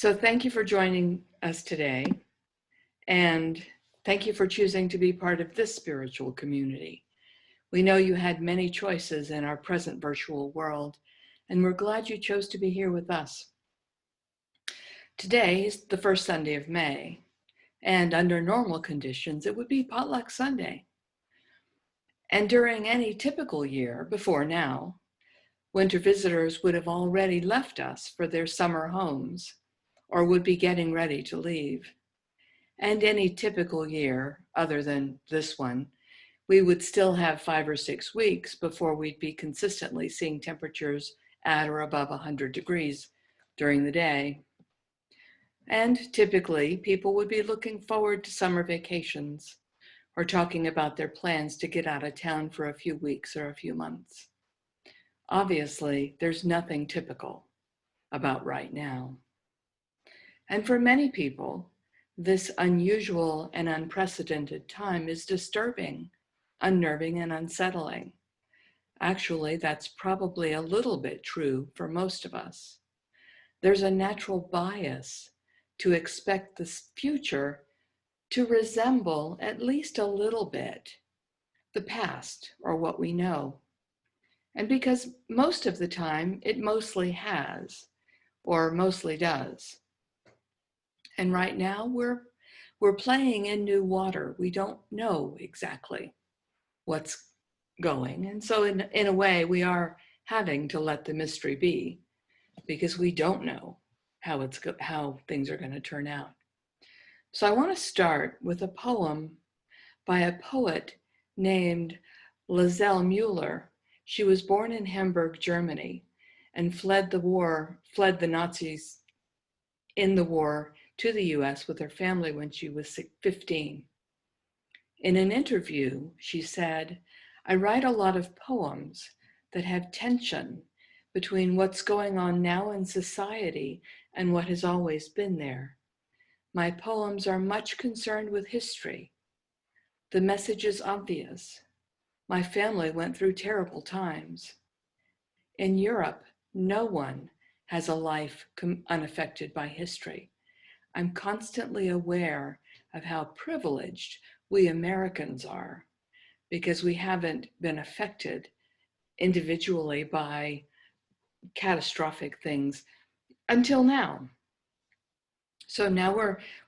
So thank you for joining us today, and thank you for choosing to be part of this spiritual community. We know you had many choices in our present virtual world, and we're glad you chose to be here with us. Today is the first Sunday of May, and under normal conditions, it would be Potluck Sunday. And during any typical year before now, winter visitors would have already left us for their summer homes or would be getting ready to leave. And any typical year, other than this one, we would still have 5 or 6 weeks before we'd be consistently seeing temperatures at or above 100 degrees during the day. And typically, people would be looking forward to summer vacations or talking about their plans to get out of town for a few weeks or a few months. Obviously, there's nothing typical about right now. And for many people, this unusual and unprecedented time is disturbing, unnerving, and unsettling. Actually, that's probably a little bit true for most of us. There's a natural bias to expect this future to resemble, at least a little bit, the past or what we know. And because most of the time it mostly has, or mostly does. And right now we're playing in new water. We don't know exactly what's going. And so in a way, we are having to let the mystery be because we don't know how things are going to turn out. So I want to start with a poem by a poet named Lisel Mueller. She was born in Hamburg, Germany, and fled the Nazis in the war to the US with her family when she was 15. In an interview, she said, "I write a lot of poems that have tension between what's going on now in society and what has always been there. My poems are much concerned with history. The message is obvious. My family went through terrible times. In Europe, no one has a life unaffected by history. I'm constantly aware of how privileged we Americans are because we haven't been affected individually by catastrophic things until now. So now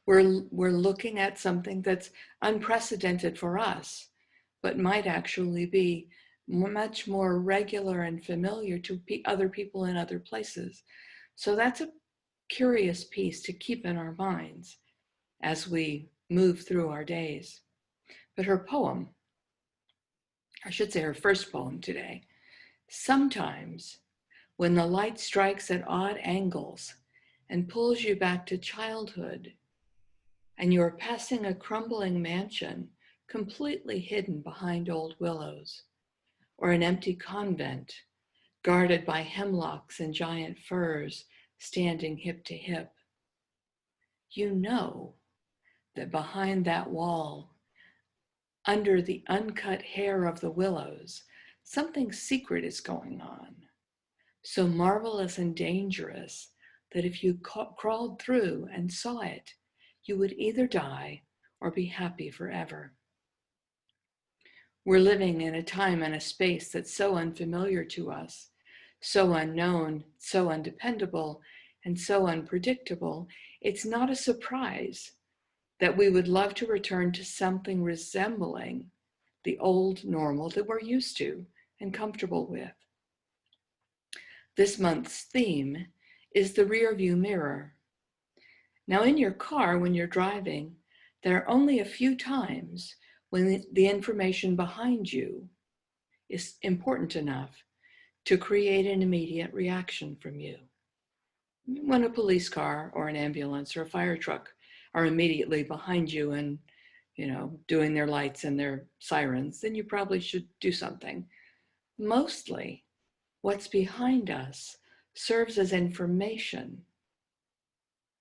we're looking at something that's unprecedented for us, but might actually be much more regular and familiar to other people in other places. So that's a curious piece to keep in our minds as we move through our days. But her poem, I should say her first poem today, sometimes when the light strikes at odd angles and pulls you back to childhood, and you're passing a crumbling mansion completely hidden behind old willows, or an empty convent guarded by hemlocks and giant firs standing hip to hip, you know that behind that wall, under the uncut hair of the willows, something secret is going on, so marvelous and dangerous that if you crawled through and saw it, you would either die or be happy forever. We're living in a time and a space that's so unfamiliar to us, so unknown, so undependable, and so unpredictable, it's not a surprise that we would love to return to something resembling the old normal that we're used to and comfortable with. This month's theme is the rearview mirror. Now, in your car, when you're driving, there are only a few times when the information behind you is important enough to create an immediate reaction from you. When a police car or an ambulance or a fire truck are immediately behind you and, doing their lights and their sirens, then you probably should do something. Mostly, what's behind us serves as information,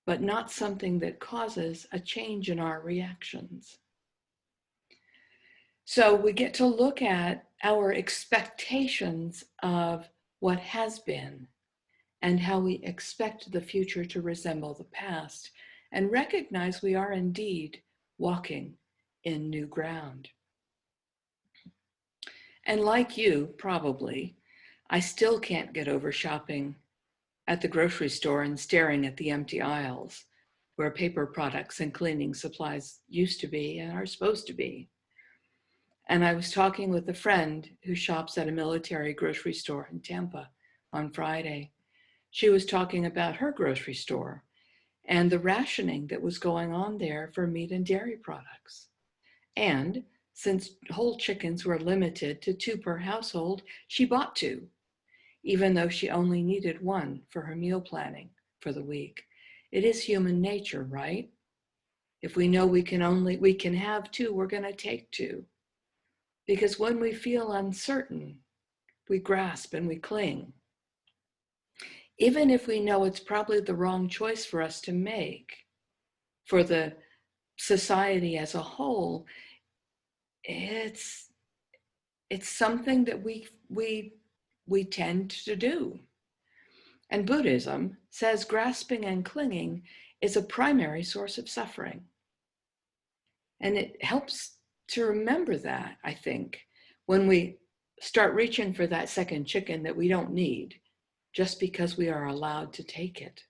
but not something that causes a change in our reactions. So we get to look at our expectations of what has been and how we expect the future to resemble the past, and recognize we are indeed walking in new ground. And like you, probably, I still can't get over shopping at the grocery store and staring at the empty aisles where paper products and cleaning supplies used to be and are supposed to be. And I was talking with a friend who shops at a military grocery store in Tampa on Friday. She was talking about her grocery store and the rationing that was going on there for meat and dairy products. And since whole chickens were limited to 2 per household, she bought 2, even though she only needed 1 for her meal planning for the week. It is human nature, right? If we know we can have 2, we're going to take 2. Because when we feel uncertain, we grasp and we cling. Even if we know it's probably the wrong choice for us to make, for the society as a whole, it's something that we tend to do. And Buddhism says grasping and clinging is a primary source of suffering. And it helps to remember that, I think, when we start reaching for that second chicken that we don't need just because we are allowed to take it.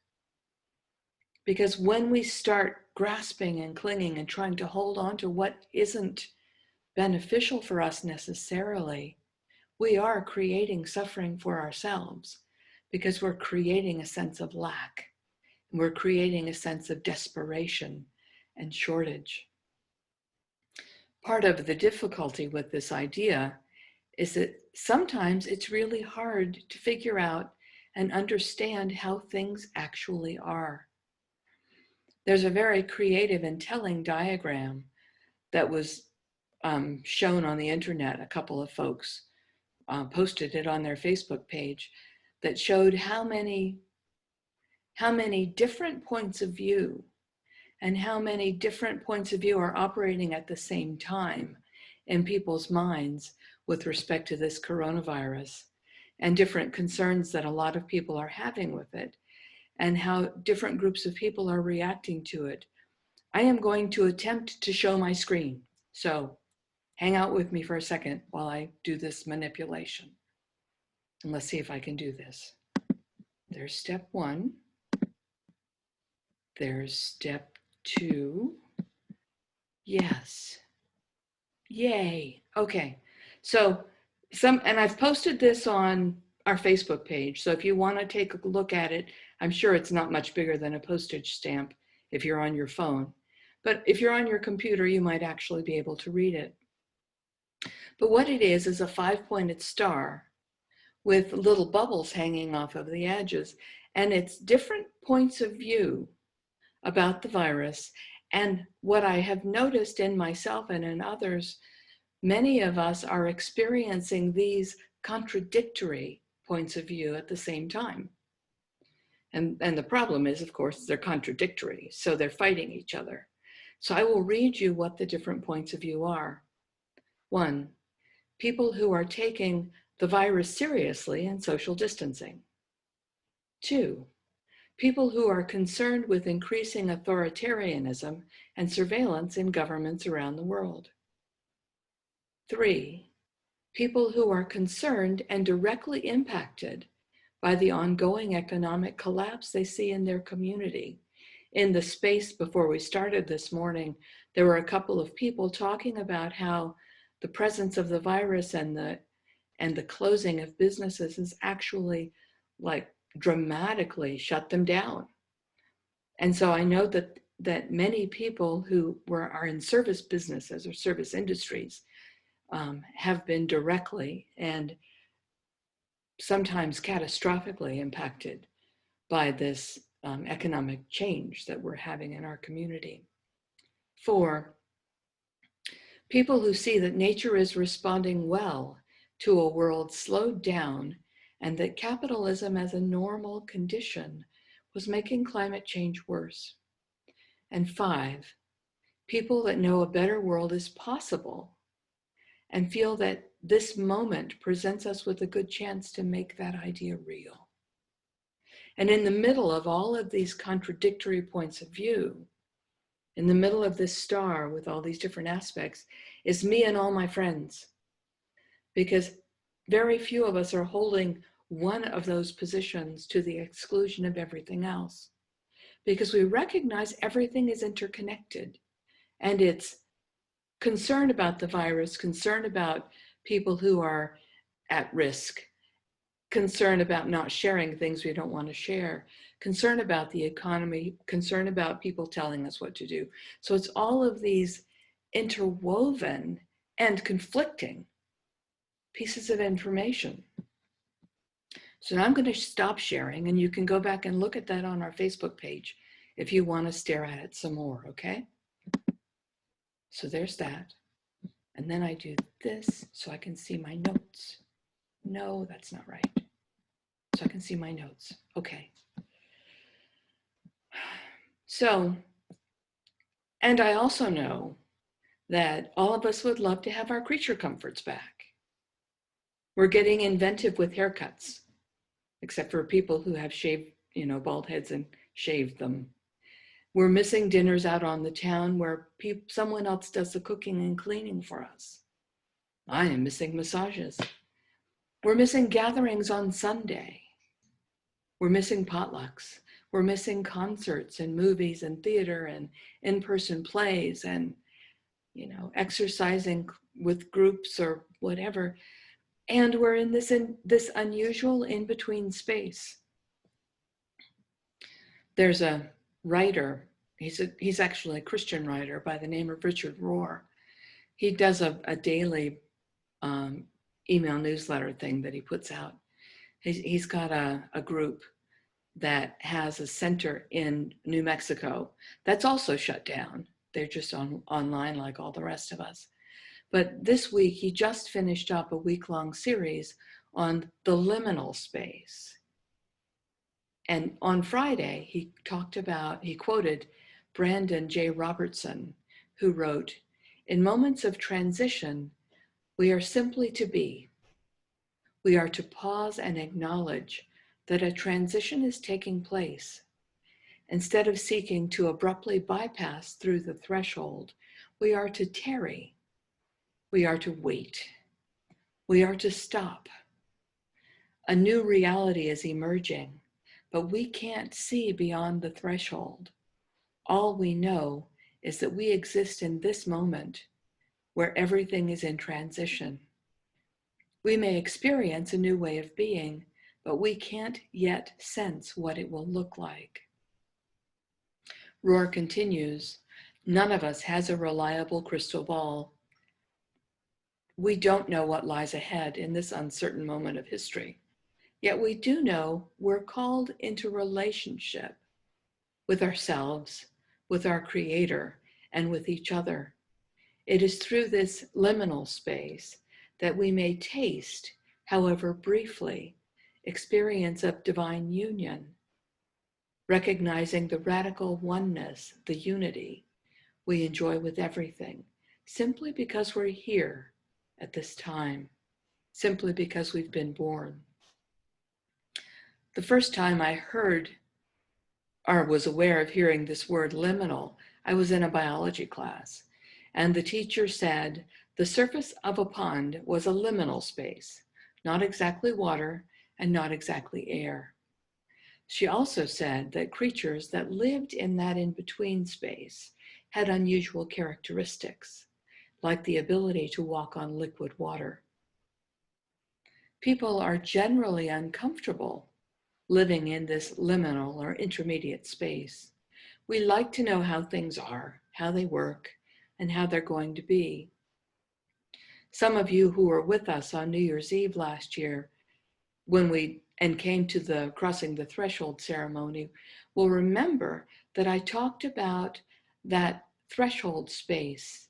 Because when we start grasping and clinging and trying to hold on to what isn't beneficial for us necessarily, we are creating suffering for ourselves because we're creating a sense of lack. And we're creating a sense of desperation and shortage. Part of the difficulty with this idea is that sometimes it's really hard to figure out and understand how things actually are. There's a very creative and telling diagram that was shown on the internet. A couple of folks posted it on their Facebook page that showed how many different points of view and how many different points of view are operating at the same time in people's minds with respect to this coronavirus and different concerns that a lot of people are having with it and how different groups of people are reacting to it. I am going to attempt to show my screen. So hang out with me for a second while I do this manipulation. And let's see if I can do this. There's step 1. There's step 2. Yes. Yay. Okay. So and I've posted this on our Facebook page. So if you want to take a look at it, I'm sure it's not much bigger than a postage stamp if you're on your phone. But if you're on your computer, you might actually be able to read it. But what it is a 5-pointed star with little bubbles hanging off of the edges. And it's different points of view about the virus. And what I have noticed in myself and in others, many of us are experiencing these contradictory points of view at the same time. And the problem is, of course, they're contradictory, so they're fighting each other. So I will read you what the different points of view are. 1, people who are taking the virus seriously and social distancing. 2, people who are concerned with increasing authoritarianism and surveillance in governments around the world. 3, people who are concerned and directly impacted by the ongoing economic collapse they see in their community. In the space before we started this morning, there were a couple of people talking about how the presence of the virus and the closing of businesses has actually dramatically shut them down. And so I know that many people who are in service businesses or service industries have been directly and sometimes catastrophically impacted by this economic change that we're having in our community. 4, people who see that nature is responding well to a world slowed down and that capitalism as a normal condition was making climate change worse. And 5, people that know a better world is possible and feel that this moment presents us with a good chance to make that idea real. And in the middle of all of these contradictory points of view, in the middle of this star with all these different aspects, is me and all my friends. Because very few of us are holding one of those positions to the exclusion of everything else. Because we recognize everything is interconnected, and it's concern about the virus, concern about people who are at risk, concern about not sharing things we don't want to share, concern about the economy, concern about people telling us what to do. So it's all of these interwoven and conflicting pieces of information. So now I'm going to stop sharing, and you can go back and look at that on our Facebook page if you want to stare at it some more, okay? So there's that. And then I do this so I can see my notes. No, that's not right. So I can see my notes. Okay. So, and I also know that all of us would love to have our creature comforts back. We're getting inventive with haircuts, except for people who have shaved, bald heads and shaved them. We're missing dinners out on the town where someone else does the cooking and cleaning for us. I am missing massages. We're missing gatherings on Sunday. We're missing potlucks. We're missing concerts and movies and theater and in-person plays and, exercising with groups or whatever. And we're in this unusual in-between space. There's a writer, he's actually a Christian writer by the name of Richard Rohr. He does a daily email newsletter thing that he puts out. He's got a group that has a center in New Mexico that's also shut down. They're just online like all the rest of us. But this week, he just finished up a week-long series on the liminal space. And on Friday, he quoted Brandon J. Robertson, who wrote, "In moments of transition, we are simply to be. We are to pause and acknowledge that a transition is taking place. Instead of seeking to abruptly bypass through the threshold, we are to tarry. We are to wait. We are to stop. A new reality is emerging, but we can't see beyond the threshold. All we know is that we exist in this moment where everything is in transition. We may experience a new way of being, but we can't yet sense what it will look like." Rohr continues, "None of us has a reliable crystal ball. We don't know what lies ahead in this uncertain moment of history. Yet we do know we're called into relationship with ourselves, with our Creator, and with each other. It is through this liminal space that we may taste, however briefly, experience of divine union, recognizing the radical oneness, the unity we enjoy with everything, simply because we're here at this time, simply because we've been born." The first time I heard or was aware of hearing this word liminal, I was in a biology class, and the teacher said the surface of a pond was a liminal space, not exactly water and not exactly air. She also said that creatures that lived in that in-between space had unusual characteristics, like the ability to walk on liquid water. People are generally uncomfortable living in this liminal or intermediate space. We like to know how things are, how they work, and how they're going to be. Some of you who were with us on New Year's Eve last year and came to the Crossing the Threshold ceremony will remember that I talked about that threshold space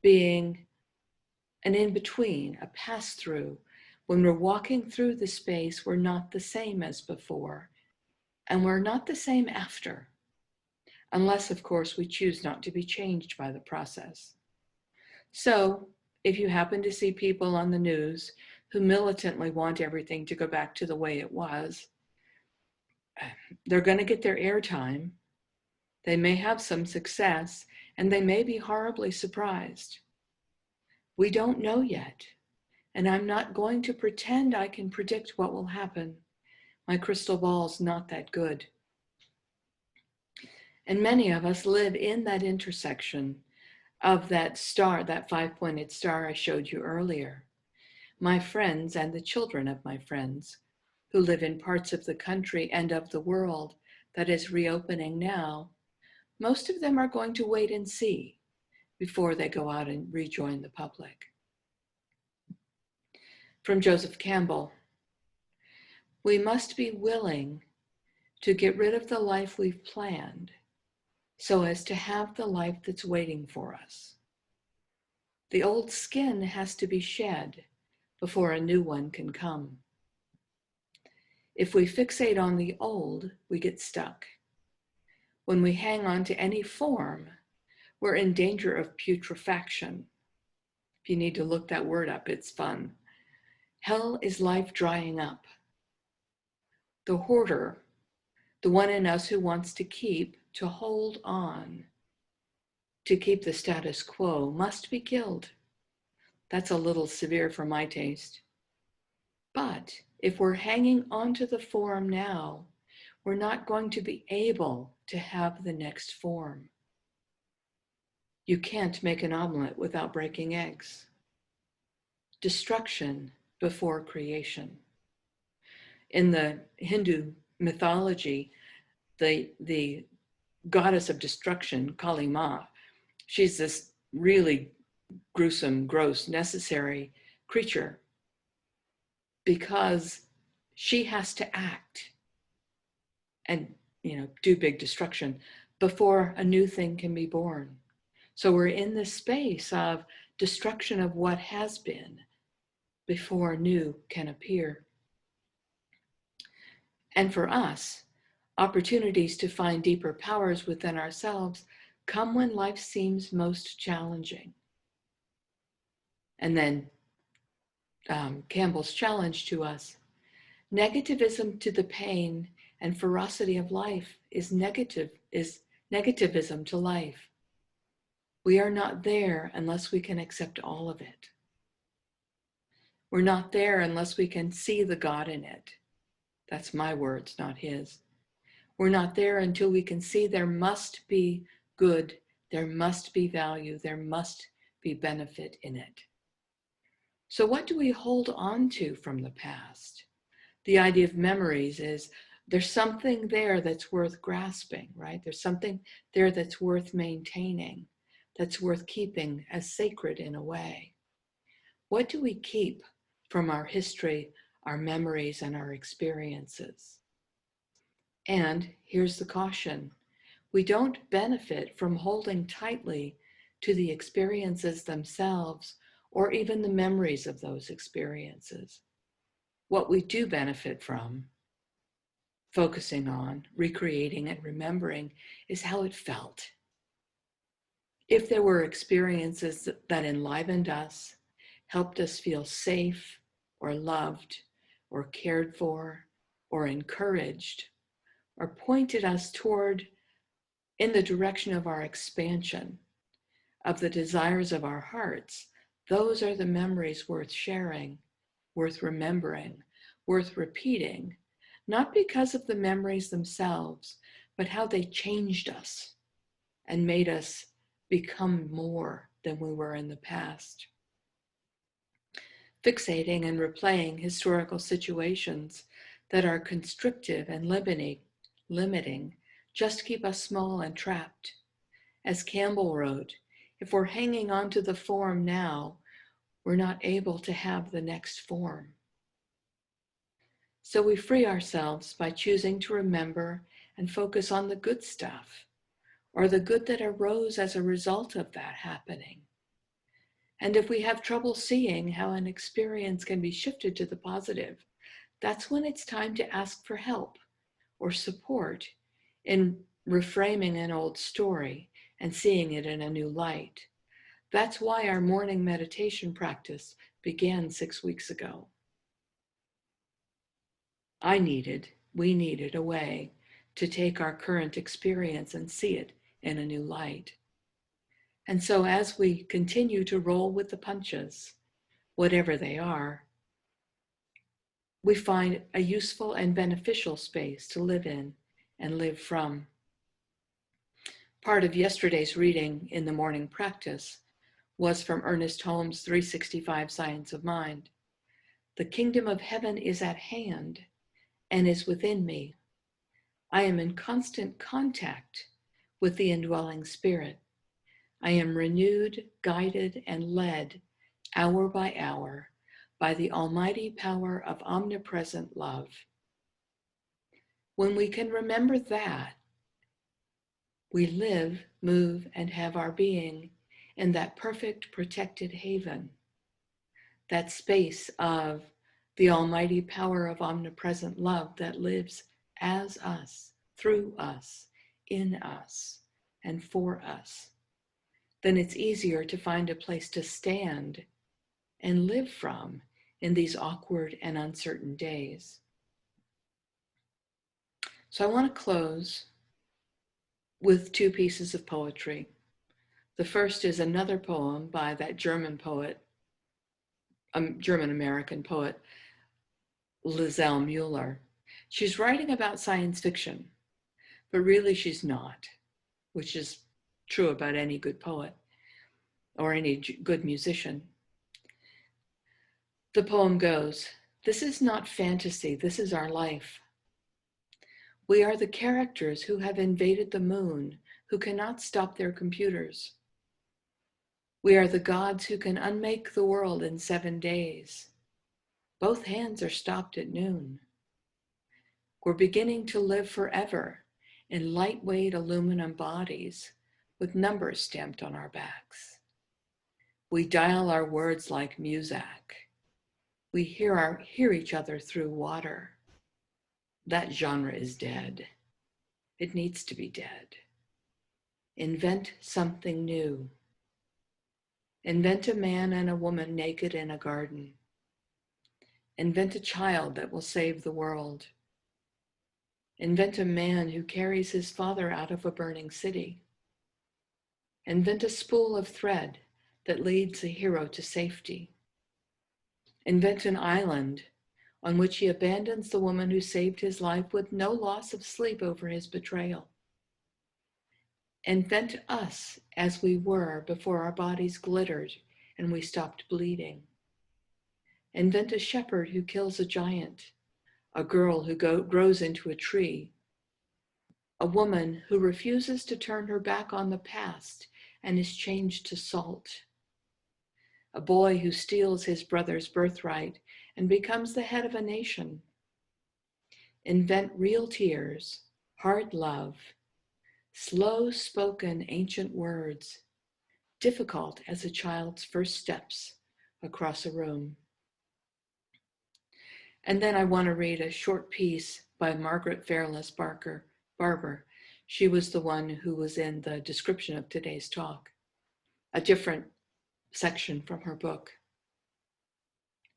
being an in-between, a pass-through. When we're walking through the space, we're not the same as before, and we're not the same after, unless, of course, we choose not to be changed by the process. So, if you happen to see people on the news who militantly want everything to go back to the way it was, they're going to get their airtime. They may have some success, and they may be horribly surprised. We don't know yet, and I'm not going to pretend I can predict what will happen. My crystal ball's not that good. And many of us live in that intersection of that star, that 5-pointed star I showed you earlier. My friends and the children of my friends who live in parts of the country and of the world that is reopening now, most of them are going to wait and see before they go out and rejoin the public. From Joseph Campbell, we must be willing to get rid of the life we've planned so as to have the life that's waiting for us. The old skin has to be shed before a new one can come. If we fixate on the old, we get stuck. When we hang on to any form, we're in danger of putrefaction. If you need to look that word up, it's fun. Hell is life drying up. The hoarder, the one in us who wants to keep, to hold on, to keep the status quo, must be killed. That's a little severe for my taste. But if we're hanging onto the form now, we're not going to be able to have the next form. You can't make an omelet without breaking eggs. Destruction before creation. In the Hindu mythology, the goddess of destruction, Kali Ma, she's this really gruesome, gross, necessary creature because she has to act and do big destruction before a new thing can be born. So we're in this space of destruction of what has been before new can appear. And for us, opportunities to find deeper powers within ourselves come when life seems most challenging. And then Campbell's challenge to us, negativism to the pain and ferocity of life is negativism to life. We are not there unless we can accept all of it. We're not there unless we can see the God in it. That's my words, not his. We're not there until we can see there must be good, there must be value, there must be benefit in it. So what do we hold on to from the past? The idea of memories is there's something there that's worth grasping, right? There's something there that's worth maintaining, that's worth keeping as sacred in a way. What do we keep from our history, our memories, and our experiences? And here's the caution. We don't benefit from holding tightly to the experiences themselves or even the memories of those experiences. What we do benefit from, focusing on, recreating, and remembering is how it felt. If there were experiences that enlivened us, helped us feel safe or loved or cared for or encouraged or pointed us toward in the direction of our expansion, of the desires of our hearts, those are the memories worth sharing, worth remembering, worth repeating, not because of the memories themselves, but how they changed us and made us become more than we were in the past. Fixating and replaying historical situations that are constrictive and limiting just keep us small and trapped. As Campbell wrote, if we're hanging on to the form now, we're not able to have the next form. So we free ourselves by choosing to remember and focus on the good stuff, or the good that arose as a result of that happening. And if we have trouble seeing how an experience can be shifted to the positive, that's when it's time to ask for help or support in reframing an old story and seeing it in a new light. That's why our morning meditation practice began 6 weeks ago. I needed we needed a way to take our current experience and see it in a new light. And so as we continue to roll with the punches, whatever they are, we find a useful and beneficial space to live in and live from. Part of yesterday's reading in the morning practice was from Ernest Holmes' 365 Science of Mind. The kingdom of heaven is at hand and is within me. I am in constant contact with the indwelling spirit. I am renewed, guided, and led hour by hour by the almighty power of omnipresent love. When we can remember that, we live, move, and have our being in that perfect protected haven, that space of the almighty power of omnipresent love that lives as us, through us, in us, and for us. Then it's easier to find a place to stand and live from in these awkward and uncertain days. So I want to close with two pieces of poetry. The first is another poem by that German poet, German-American poet, Lisel Mueller. She's writing about science fiction, but really she's not, which is true about any good poet or any good musician. The poem goes, "This is not fantasy, this is our life. We are the characters who have invaded the moon, who cannot stop their computers. We are the gods who can unmake the world in 7 days. Both hands are stopped at noon. We're beginning to live forever in lightweight aluminum bodies with numbers stamped on our backs. We dial our words like music. We hear each other through water. That genre is dead. It needs to be dead. Invent something new. Invent a man and a woman naked in a garden. Invent a child that will save the world. Invent a man who carries his father out of a burning city. Invent a spool of thread that leads a hero to safety. Invent an island on which he abandons the woman who saved his life with no loss of sleep over his betrayal. Invent us as we were before our bodies glittered and we stopped bleeding. Invent a shepherd who kills a giant, a girl who grows into a tree, a woman who refuses to turn her back on the past and is changed to salt, a boy who steals his brother's birthright and becomes the head of a nation. Invent real tears, hard love, slow-spoken ancient words, difficult as a child's first steps across a room. And then I want to read a short piece by Margaret Fairless Barber. She was the one who was in the description of today's talk, a different section from her book.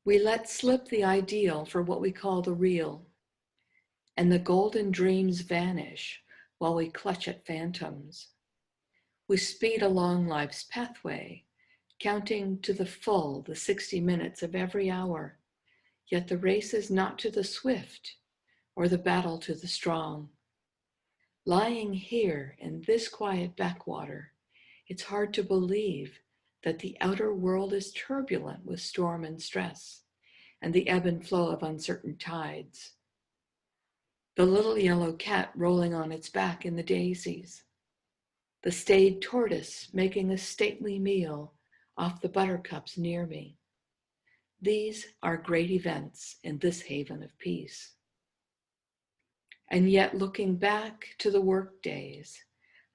We let slip the ideal for what we call the real, and the golden dreams vanish while we clutch at phantoms. We speed along life's pathway, counting to the full the 60 minutes of every hour, yet the race is not to the swift or the battle to the strong. Lying here in this quiet backwater, it's hard to believe that the outer world is turbulent with storm and stress, and the ebb and flow of uncertain tides. The little yellow cat rolling on its back in the daisies, the staid tortoise making a stately meal off the buttercups near me. These are great events in this haven of peace. And yet, looking back to the work days,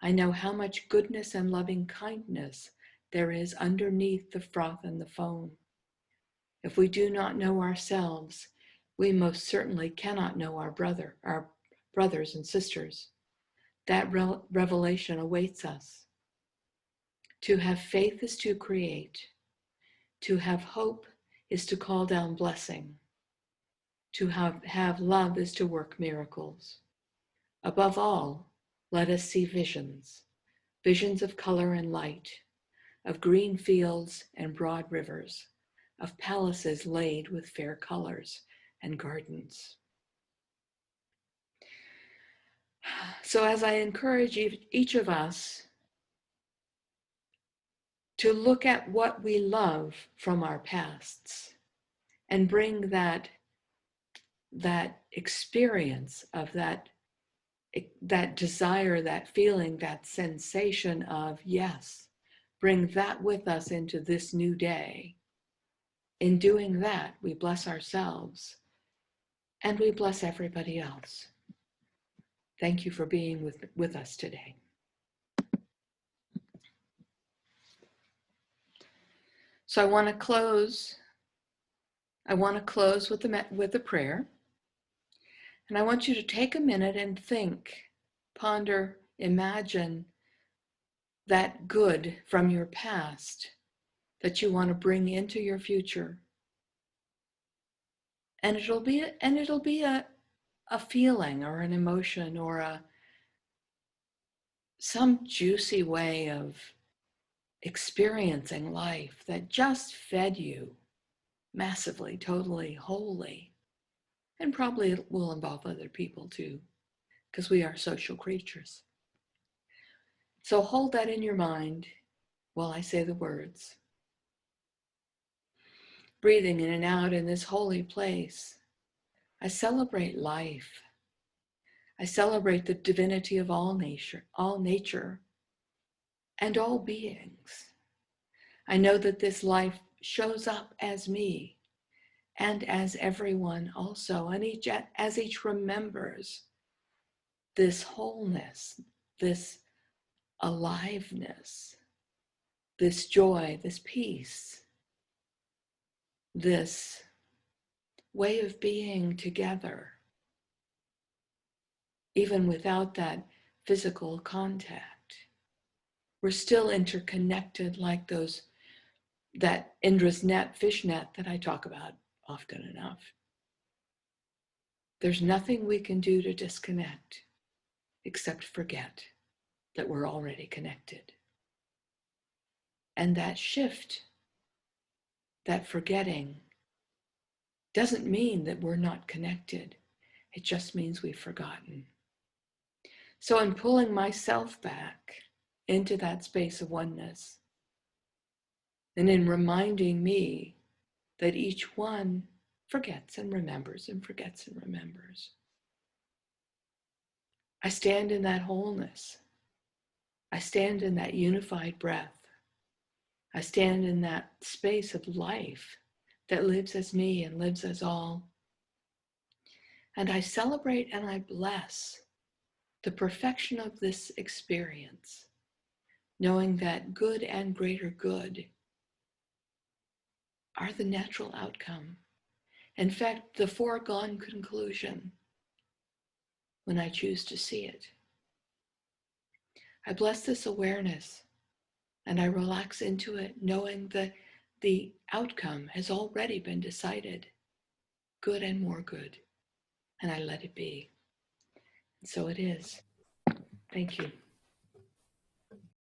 I know how much goodness and loving kindness there is underneath the froth and the foam. If we do not know ourselves, we most certainly cannot know our brothers and sisters. That revelation awaits us. To have faith is to create. To have hope is to call down blessing. To have love is to work miracles. Above all, let us see visions, visions of color and light, of green fields and broad rivers, of palaces laid with fair colors and gardens. So as I encourage each of us to look at what we love from our pasts and bring that experience of that desire, that feeling, that sensation of yes, bring that with us into this new day. In doing that, we bless ourselves and we bless everybody else. Thank you for being with us today. So I want to close with a prayer. And I want you to take a minute and think, ponder, imagine that good from your past that you want to bring into your future. And it'll be a feeling or an emotion or some juicy way of experiencing life that just fed you massively, totally, wholly. And probably it will involve other people too, because we are social creatures. So hold that in your mind while I say the words. Breathing in and out in this holy place, I celebrate life. I celebrate the divinity of all nature, and all beings. I know that this life shows up as me and as everyone also, and as each remembers this wholeness, this aliveness, this joy, this peace, this way of being together, even without that physical contact. We're still interconnected like that Indra's net, fish net that I talk about often enough. There's nothing we can do to disconnect except forget that we're already connected. And that shift, that forgetting, doesn't mean that we're not connected. It just means we've forgotten. So in pulling myself back into that space of oneness, and in reminding me that each one forgets and remembers and forgets and remembers, I stand in that wholeness. I stand in that unified breath. I stand in that space of life that lives as me and lives as all. And I celebrate and I bless the perfection of this experience, knowing that good and greater good are the natural outcome. In fact, the foregone conclusion when I choose to see it. I bless this awareness and I relax into it, knowing that the outcome has already been decided, good and more good, and I let it be. And so it is. Thank you.